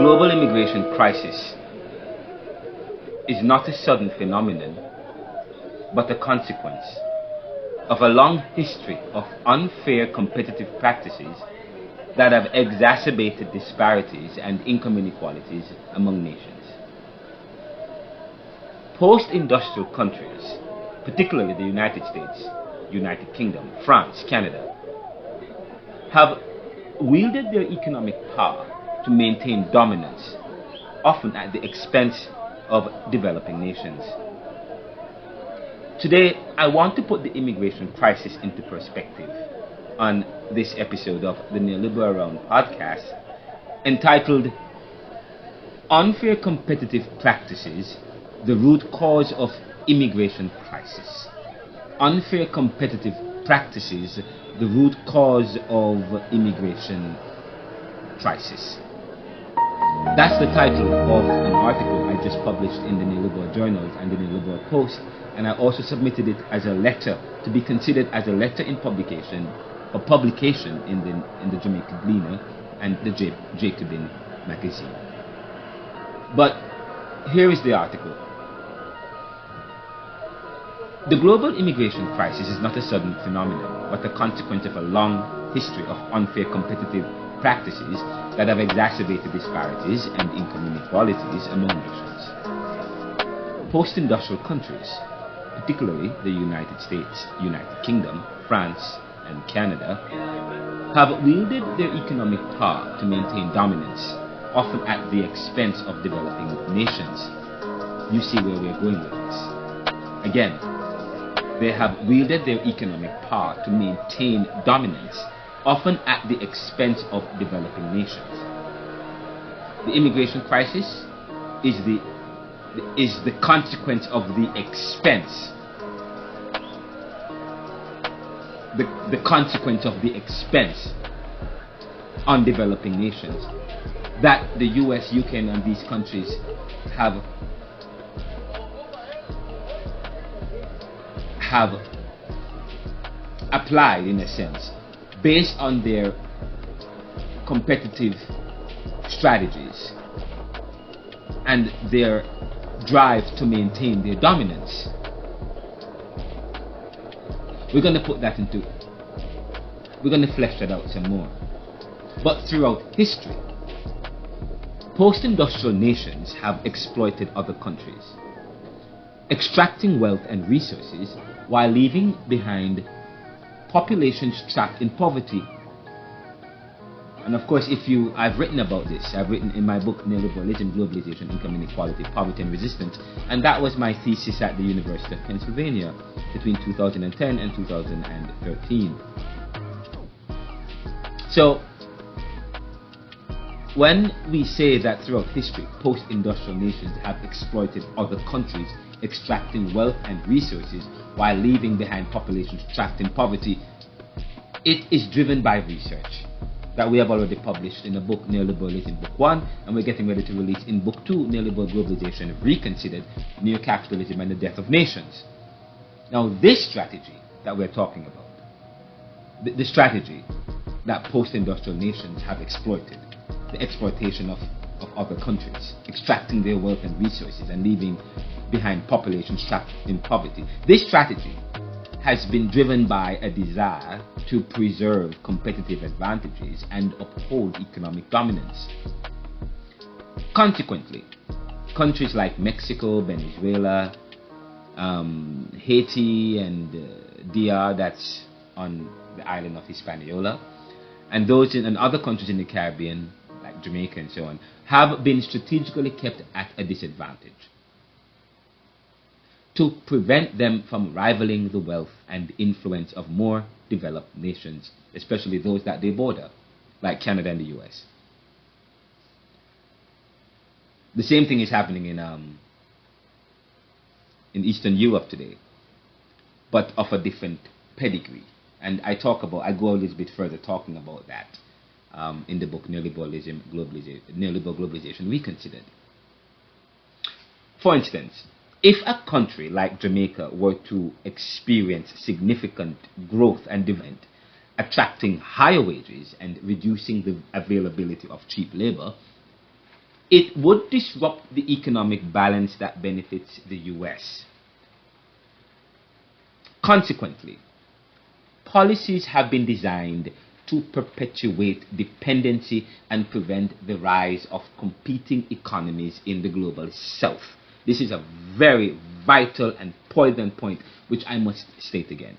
global immigration crisis is not a sudden phenomenon, but a consequence of a long history of unfair competitive practices that have exacerbated disparities and income inequalities among nations. Post-industrial countries, particularly the United States, United Kingdom, France, Canada, have wielded their economic power to maintain dominance, often at the expense of developing nations. Today, I want to put the immigration crisis into perspective on this episode of the Neoliberal Round podcast, entitled Unfair Competitive Practices, the Root Cause of Immigration Crisis. Unfair competitive practices, the root cause of immigration crisis. That's the title of an article I just published in the Neoliberal Journals and the Neoliberal Post, and I also submitted it as a letter to be considered as a letter in publication, or publication in the Jamaica Gleaner and the Jacobin magazine. But here is the article. The global immigration crisis is not a sudden phenomenon, but a consequence of a long history of unfair competitive practices that have exacerbated disparities and income inequalities among nations. Post-industrial countries, particularly the United States, United Kingdom, France, and Canada, have wielded their economic power to maintain dominance, often at the expense of developing nations. You see where we're going with this. Again, they have wielded their economic power to maintain dominance, often at the expense of developing nations. The immigration crisis is the consequence of the expense. The consequence of the expense on developing nations that the US, UK, and these countries have applied, in a sense, based on their competitive strategies and their drive to maintain their dominance. We're going to flesh that out some more. But throughout history, post-industrial nations have exploited other countries, extracting wealth and resources while leaving behind populations trapped in poverty. And of course, I've written about this. I've written in my book, Neoliberalism, Globalization, Income Inequality, Poverty and Resistance, and that was my thesis at the University of Pennsylvania between 2010 and 2013. So, when we say that throughout history, post-industrial nations have exploited other countries, extracting wealth and resources while leaving behind populations trapped in poverty, it is driven by research that we have already published in the book Neoliberalism Book 1, and we're getting ready to release in Book 2, Neoliberal Globalization Reconsidered, Neo-Capitalism and the Death of Nations. Now, this strategy that we're talking about, the strategy that post-industrial nations have exploited, the exploitation of other countries, extracting their wealth and resources and leaving behind populations trapped in poverty. This strategy has been driven by a desire to preserve competitive advantages and uphold economic dominance. Consequently, countries like Mexico, Venezuela, Haiti, and DR, that's on the island of Hispaniola, and those in other countries in the Caribbean, like Jamaica and so on, have been strategically kept at a disadvantage to prevent them from rivaling the wealth and influence of more developed nations, especially those that they border, like Canada and the US. The same thing is happening in Eastern Europe today, but of a different pedigree. And I go a little bit further talking about that in the book Neoliberalism, Neoliberal Globalization Reconsidered. For instance, if a country like Jamaica were to experience significant growth and development, attracting higher wages and reducing the availability of cheap labor, It would disrupt the economic balance that benefits the US. Consequently, policies have been designed to perpetuate dependency and prevent the rise of competing economies in the global south. This is a very vital and poignant point which I must state again.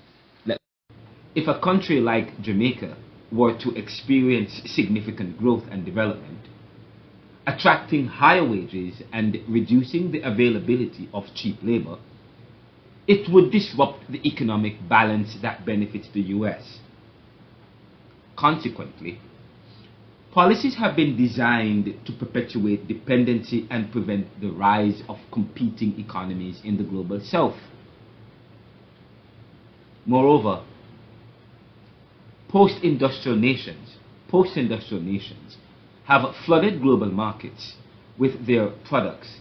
If a country like Jamaica were to experience significant growth and development, attracting higher wages and reducing the availability of cheap labor, it would disrupt the economic balance that benefits the US. Consequently, policies have been designed to perpetuate dependency and prevent the rise of competing economies in the global south. Moreover, post-industrial nations have flooded global markets with their products,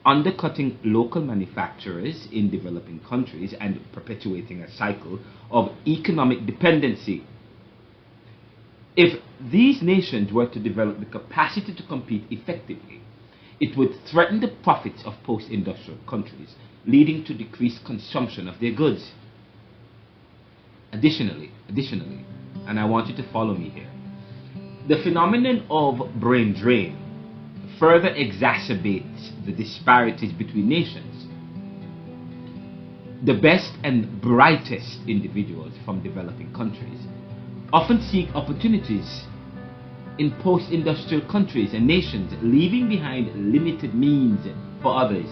undercutting local manufacturers in developing countries and perpetuating a cycle of economic dependency. If these nations were to develop the capacity to compete effectively, it would threaten the profits of post-industrial countries, leading to decreased consumption of their goods. Additionally, and I want you to follow me here, the phenomenon of brain drain further exacerbates the disparities between nations. The best and brightest individuals from developing countries often seek opportunities in post-industrial countries and nations, leaving behind limited means for others.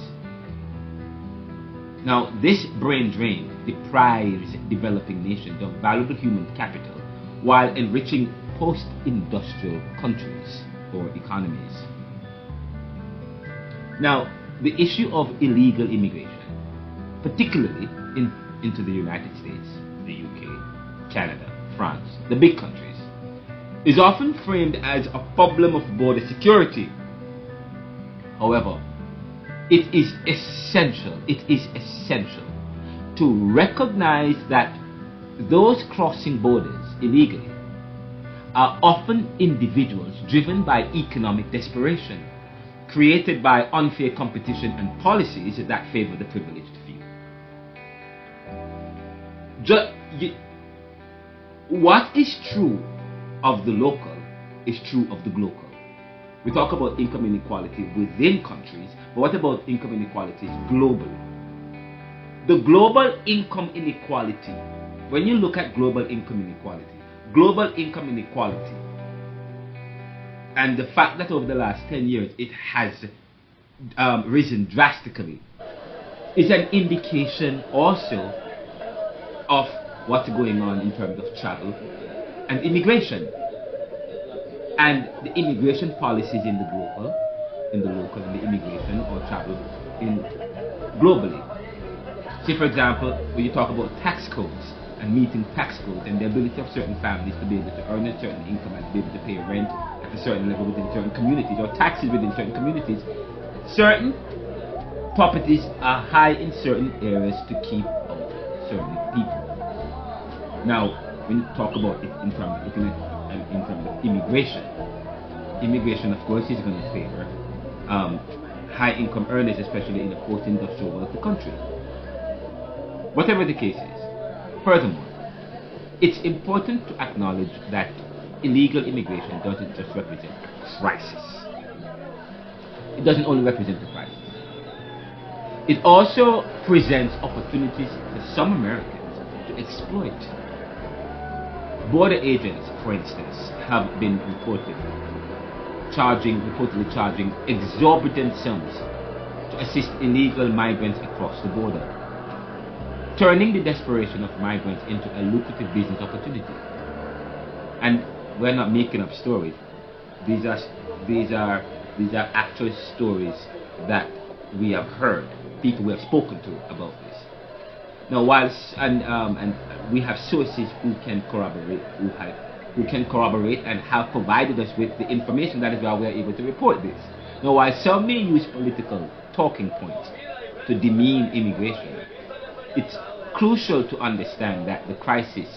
Now, this brain drain deprives developing nations of valuable human capital while enriching post-industrial countries or economies. Now, the issue of illegal immigration, particularly into the United States, the UK, Canada, France, the big countries, is often framed as a problem of border security. However, it is essential to recognize that those crossing borders illegally are often individuals driven by economic desperation, created by unfair competition and policies that favor the privileged few. What is true of the local is true of the global. We talk about income inequality within countries, but what about income inequalities globally? The global income inequality, when you look at global income inequality, and the fact that over the last 10 years it has risen drastically, is an indication also of what's going on in terms of travel and immigration, and the immigration policies in the local, and the immigration or travel in globally. Say, for example, when you talk about tax codes and meeting tax codes and the ability of certain families to be able to earn a certain income and be able to pay rent at a certain level within certain communities or taxes within certain communities, certain properties are high in certain areas to keep out certain people. Now, when you talk about it in terms of immigration of course is going to favor high income earners, especially in a post-industrial wealthy country. Whatever the case is, furthermore, it's important to acknowledge that illegal immigration doesn't just represent a crisis. It doesn't only represent a crisis. It also presents opportunities for some Americans to exploit. Border agents, for instance, have been reportedly charging exorbitant sums to assist illegal migrants across the border, turning the desperation of migrants into a lucrative business opportunity. And we're not making up stories. These are actual stories that we have heard, people we have spoken to about this. Now, and we have sources who can corroborate, and have provided us with the information. That is why we are able to report this. Now, while some may use political talking points to demean immigration, it's crucial to understand that the crisis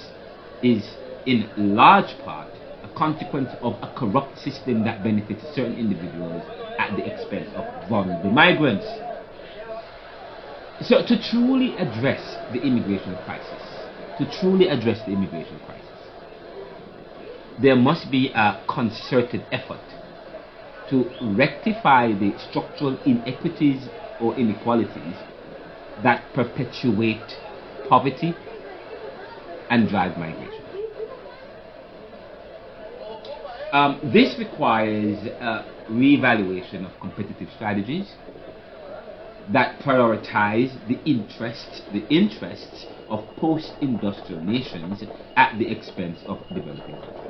is in large part a consequence of a corrupt system that benefits certain individuals at the expense of vulnerable migrants. So to truly address the immigration crisis, there must be a concerted effort to rectify the structural inequities or inequalities that perpetuate poverty and drive migration. This requires a reevaluation of competitive strategies that prioritize the interests of post-industrial nations at the expense of developing countries.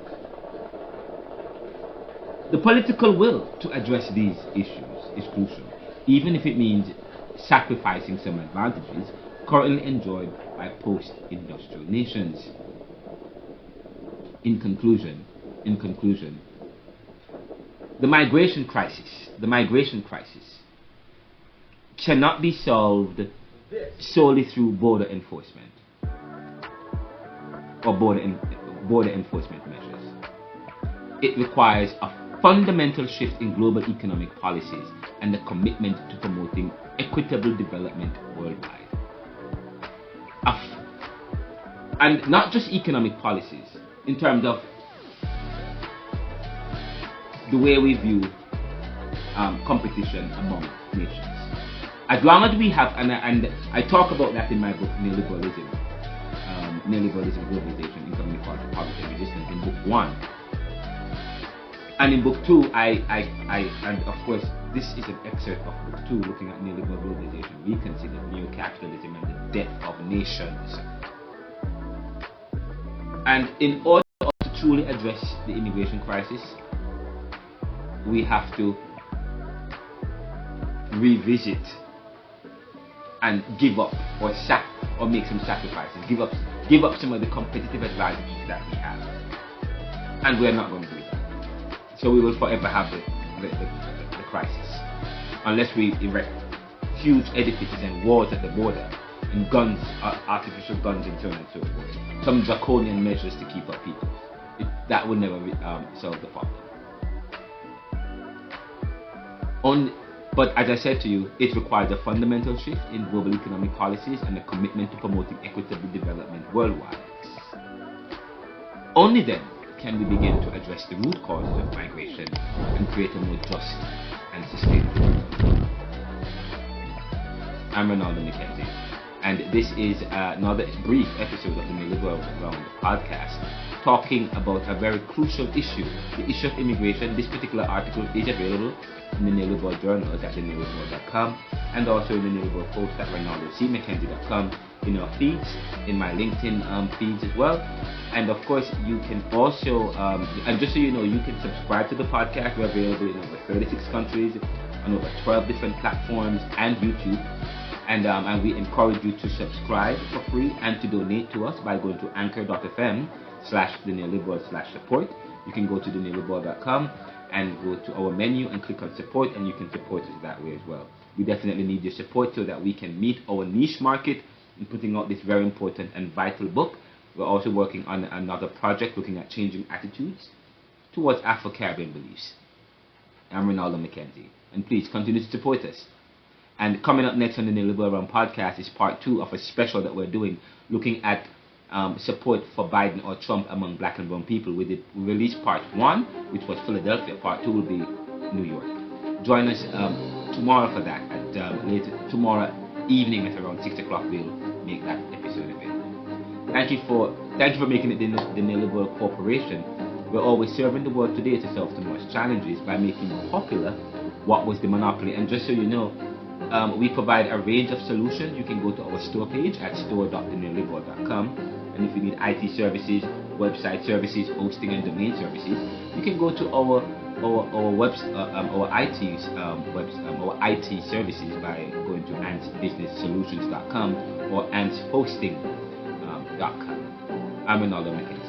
The political will to address these issues is crucial, even if it means sacrificing some advantages currently enjoyed by post-industrial nations. In conclusion, the migration crisis cannot be solved solely through border enforcement or border enforcement measures. It requires a fundamental shift in global economic policies and a commitment to promoting equitable development worldwide. And not just economic policies, in terms of the way we view competition among nations. As long as we have, and I talk about that in my book, Neoliberalism, Globalization, Income Inequality, Poverty and Resistance, in book 1. And in book 2, and of course, this is an excerpt of book 2, looking at neoliberal globalization, reconsidered, neo-capitalism and the death of nations. And in order to truly address the immigration crisis, we have to revisit and give up or make some sacrifices, give up some of the competitive advantages that we have, and we're not going to do that. So we will forever have the crisis unless we erect huge edifices and walls at the border and guns, artificial guns and so on and so forth, some draconian measures to keep up people. That will never solve the problem. But as I said to you, it requires a fundamental shift in global economic policies and a commitment to promoting equitable development worldwide. Only then can we begin to address the root causes of migration and create a more just and sustainable world. I'm Renaldo McKenzie, and this is another brief episode of the Neoliberal Round podcast, talking about a very crucial issue, the issue of immigration. This particular article is available in the Neoliberal journals at neoliberal.com, and also in the Neoliberal post at renaldocmckenzie.com, in our feeds, in my LinkedIn feeds as well. And of course, you can also, and just so you know, you can subscribe to the podcast. We're available in over 36 countries, on over 12 different platforms, and YouTube. And we encourage you to subscribe for free and to donate to us by going to anchor.fm/theneoliberal/support. You can go to theneoliberal.com and go to our menu and click on support, and you can support us that way as well. We definitely need your support so that we can meet our niche market in putting out this very important and vital book. We're also working on another project looking at changing attitudes towards Afro-Caribbean beliefs. I'm Renaldo McKenzie, and please continue to support us. And coming up next on the Neoliberal Round podcast is part 2 of a special that we're doing, looking at support for Biden or Trump among black and brown people. We released part 1, which was Philadelphia. Part 2 will be New York. Join us tomorrow for that. Tomorrow evening at around 6 o'clock, we'll make that episode available. Thank you for making it the Neoliberal Corporation. We're always serving the world today to solve tomorrow's challenges by making popular what was the monopoly. And just so you know, we provide a range of solutions. You can go to our store page at store.theneoliberal.com, and if you need IT services, website services, hosting and domain services, you can go to our IT services by going to antsbusinesssolutions.com or antshosting.com. I'm Renaldo McKenzie.